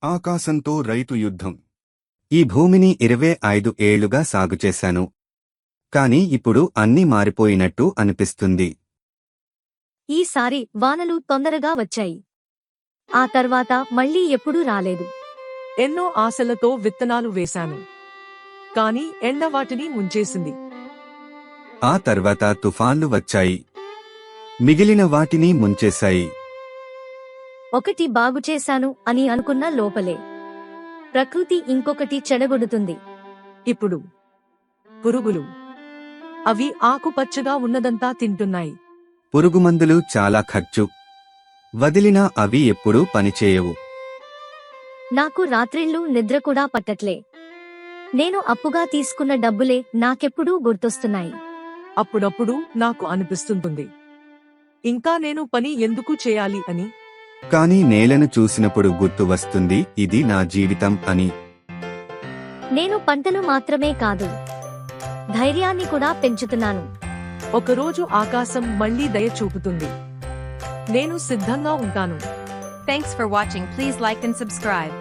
ఆకాశంతో రైతు యుద్ధం. ఈ భూమిని 25 ఏళ్లుగా సాగుచేశాను. కాని ఇప్పుడు అన్నీ మారిపోయినట్టు అనిపిస్తుంది. ఈసారి వానలు తొందరగా వచ్చాయి. ఆ తర్వాత మళ్ళీ ఎప్పుడూ రాలేదు. ఎన్నో ఆశలతో విత్తనాలు వేశాను. కాని ఎండ వాటిని ముంచేసింది. ఆ తర్వాత తుఫాన్లు వచ్చాయి. మిగిలిన వాటిని ముంచేశాయి. ఒకటి బాగుచేశాను అని అనుకున్న లోపలే ప్రకృతి ఇంకొకటి చెడగొడుతుంది. ఇప్పుడు పురుగులు. అవి ఆకుపచ్చగా ఉన్నదంతా తింటున్నాయి. పురుగుమందులు చాలా ఖర్చు. వదిలినా అవి ఎప్పుడూ పనిచేయవు. నాకు రాత్రిళ్ళు నిద్ర కూడా పట్టట్లే. నేను అప్పుగా తీసుకున్న డబ్బులే నాకెప్పుడూ గుర్తొస్తున్నాయి. అప్పుడప్పుడు నాకు అనిపిస్తుంటుంది, ఇంకా నేను పని ఎందుకు చేయాలి అని. కాని నేలను చూసినప్పుడు గుర్తు వస్తుంది, ఇది నా జీవితం అని. నేను పంటలు మాత్రమే కాదు, ధైర్యాన్ని కూడా పెంచుతున్నాను. ఒకరోజు ఆకాశం మళ్లీ దయ చూపుతుంది. నేను సిద్ధంగా ఉంటాను. Thanks for watching. Please like and subscribe.